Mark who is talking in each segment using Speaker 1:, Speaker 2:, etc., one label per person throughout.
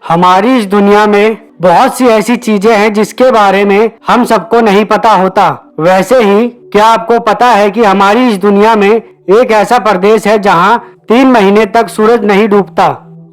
Speaker 1: हमारी इस दुनिया में बहुत सी ऐसी चीजें हैं जिसके बारे में हम सबको नहीं पता होता। वैसे ही क्या आपको पता है कि हमारी इस दुनिया में एक ऐसा प्रदेश है जहां 3 महीने तक सूरज नहीं डूबता।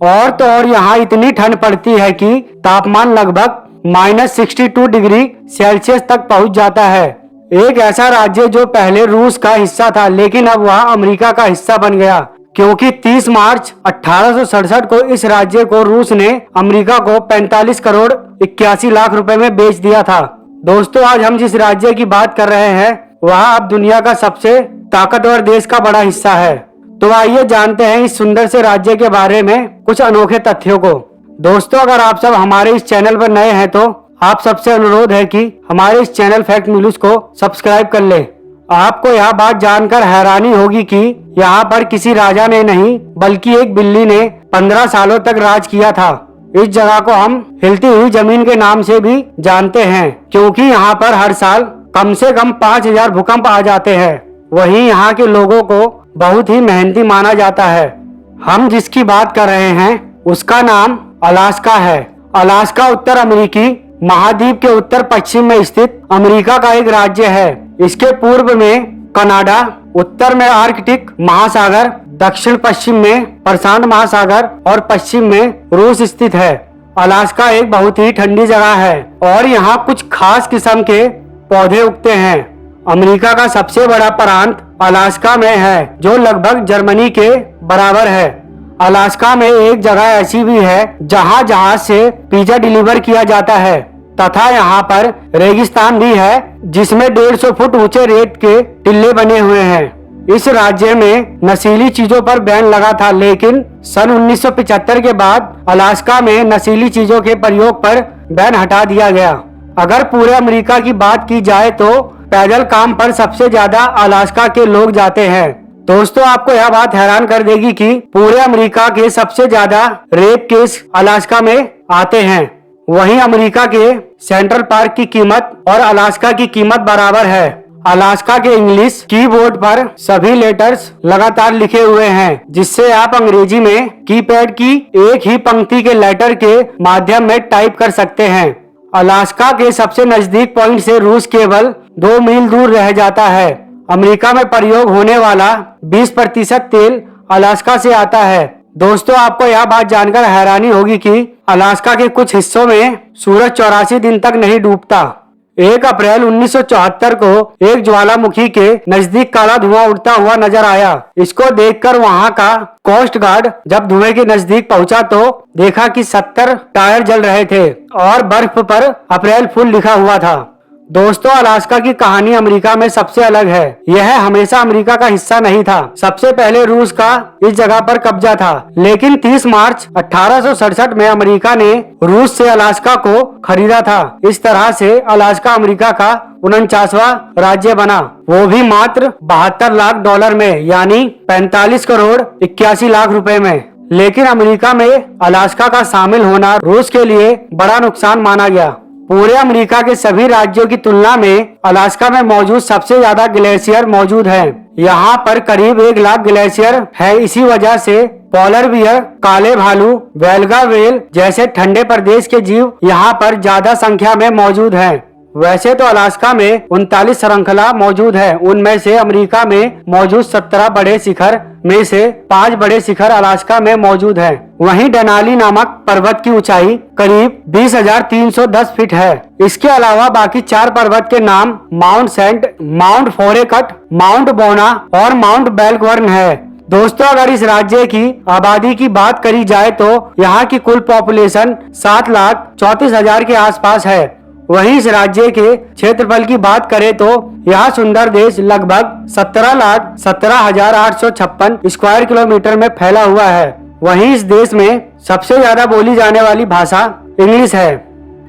Speaker 1: और तो और यहाँ इतनी ठंड पड़ती है कि तापमान लगभग -62 डिग्री सेल्सियस तक पहुंच जाता है। एक ऐसा राज्य जो पहले रूस का हिस्सा था लेकिन अब वह अमेरिका का हिस्सा बन गया, क्योंकि 30 मार्च 1867 को इस राज्य को रूस ने अमेरिका को 45 करोड़ 81 लाख रुपए में बेच दिया था। दोस्तों, आज हम जिस राज्य की बात कर रहे हैं वह अब दुनिया का सबसे ताकतवर देश का बड़ा हिस्सा है। तो आइए जानते हैं इस सुंदर से राज्य के बारे में कुछ अनोखे तथ्यों को। दोस्तों, अगर आप सब हमारे इस चैनल पर नए हैं तो आप सबसे अनुरोध है कि हमारे इस चैनल फैक्ट न्यूज को सब्सक्राइब कर ले। आपको यह बात जानकर हैरानी होगी कि यहाँ पर किसी राजा ने नहीं बल्कि एक बिल्ली ने 15 सालों तक राज किया था। इस जगह को हम हिलती हुई जमीन के नाम से भी जानते हैं, क्योंकि यहाँ पर हर साल कम से कम 5000 भूकंप आ जाते हैं। वहीं यहाँ के लोगों को बहुत ही मेहनती माना जाता है। हम जिसकी बात कर रहे हैं उसका नाम अलास्का है। अलास्का उत्तर अमेरिकी महाद्वीप के उत्तर पश्चिम में स्थित अमेरिका का एक राज्य है। इसके पूर्व में कनाडा, उत्तर में आर्कटिक महासागर, दक्षिण पश्चिम में प्रशांत महासागर और पश्चिम में रूस स्थित है। अलास्का एक बहुत ही ठंडी जगह है और यहाँ कुछ खास किस्म के पौधे उगते हैं। अमेरिका का सबसे बड़ा प्रांत अलास्का में है, जो लगभग जर्मनी के बराबर है। अलास्का में एक जगह ऐसी भी है जहाँ जहाज से पिज्जा डिलीवर किया जाता है, तथा यहाँ पर रेगिस्तान भी है जिसमें 150 फुट ऊंचे रेत के टिल्ले बने हुए हैं। इस राज्य में नशीली चीजों पर बैन लगा था, लेकिन सन 1975 के बाद अलास्का में नशीली चीजों के प्रयोग पर बैन हटा दिया गया। अगर पूरे अमेरिका की बात की जाए तो पैदल काम पर सबसे ज्यादा अलास्का के लोग जाते हैं। दोस्तों, आपको यह बात हैरान कर देगी कि पूरे अमेरिका के सबसे ज्यादा रेप केस अलास्का में आते हैं। वहीं अमेरिका के सेंट्रल पार्क की कीमत और अलास्का की कीमत बराबर है। अलास्का के इंग्लिश कीबोर्ड पर सभी लेटर्स लगातार लिखे हुए हैं, जिससे आप अंग्रेजी में कीपैड की एक ही पंक्ति के लेटर के माध्यम में टाइप कर सकते हैं। अलास्का के सबसे नजदीक पॉइंट से रूस केवल 2 मील दूर रह जाता है। अमेरिका में प्रयोग होने वाला 20% तेल अलास्का से आता है। दोस्तों, आपको यह बात जानकर हैरानी होगी कि अलास्का के कुछ हिस्सों में सूरज 84 दिन तक नहीं डूबता। 1 अप्रैल 1974 को एक ज्वालामुखी के नजदीक काला धुआं उड़ता हुआ नजर आया। इसको देखकर वहां का कोस्ट गार्ड जब धुएं के नजदीक पहुंचा तो देखा कि 70 टायर जल रहे थे और बर्फ पर अप्रैल फूल लिखा हुआ था। दोस्तों, अलास्का की कहानी अमेरिका में सबसे अलग है। यह हमेशा अमेरिका का हिस्सा नहीं था। सबसे पहले रूस का इस जगह पर कब्जा था, लेकिन 30 मार्च 1867 में अमेरिका ने रूस से अलास्का को खरीदा था। इस तरह से अलास्का अमेरिका का 49वां राज्य बना, वो भी मात्र $72 लाख में, यानी 45 करोड़ 81 लाख रुपए में। लेकिन अमेरिका में अलास्का का शामिल होना रूस के लिए बड़ा नुकसान माना गया। पूरे अमेरिका के सभी राज्यों की तुलना में अलास्का में मौजूद सबसे ज्यादा ग्लेशियर मौजूद हैं। यहाँ पर करीब 1 लाख ग्लेशियर है। इसी वजह से पोलर बियर, काले भालू, बेलगा व्हेल जैसे ठंडे प्रदेश के जीव यहाँ पर ज्यादा संख्या में मौजूद हैं। वैसे तो अलास्का में 39 श्रृंखला मौजूद है। उनमें से अमेरिका में मौजूद 17 बड़े शिखर में से 5 बड़े शिखर अलास्का में मौजूद हैं। वहीं डेनाली नामक पर्वत की ऊंचाई करीब 20,310 फीट है। इसके अलावा बाकी 4 पर्वत के नाम माउंट सेंट, माउंट फोरेकट, माउंट बोना और माउंट बेलक्वर्न है। दोस्तों, अगर इस राज्य की आबादी की बात करी जाए तो यहाँ की कुल पॉपुलेशन 7,34,000 के आसपास है। वहीं इस राज्य के क्षेत्रफल की बात करें तो यह सुंदर देश लगभग 17,17,856 स्क्वायर किलोमीटर में फैला हुआ है। वहीं इस देश में सबसे ज्यादा बोली जाने वाली भाषा इंग्लिश है।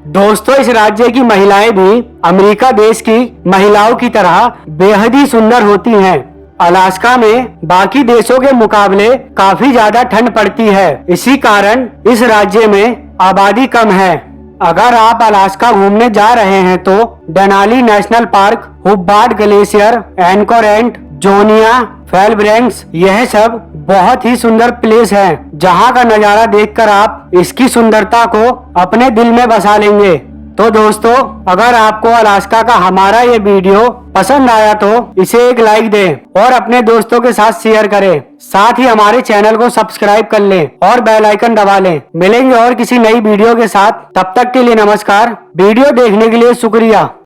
Speaker 1: दोस्तों, इस राज्य की महिलाएं भी अमेरिका देश की महिलाओं की तरह बेहद ही सुंदर होती हैं। अलास्का में बाकी देशों के मुकाबले काफी ज्यादा ठंड पड़ती है। इसी कारण इस राज्य में आबादी कम है। अगर आप अलास्का घूमने जा रहे हैं तो डेनाली नेशनल पार्क, हुब्बार्ड ग्लेशियर, एनकोरेंट, जोनिया, फेलब्रैंक्स, यह सब बहुत ही सुंदर प्लेस है जहाँ का नजारा देखकर आप इसकी सुंदरता को अपने दिल में बसा लेंगे। तो दोस्तों, अगर आपको अलास्का का हमारा ये वीडियो पसंद आया तो इसे एक लाइक दें और अपने दोस्तों के साथ शेयर करें। साथ ही हमारे चैनल को सब्सक्राइब कर लें और बेल आइकन दबा लें। मिलेंगे और किसी नई वीडियो के साथ, तब तक के लिए नमस्कार। वीडियो देखने के लिए शुक्रिया।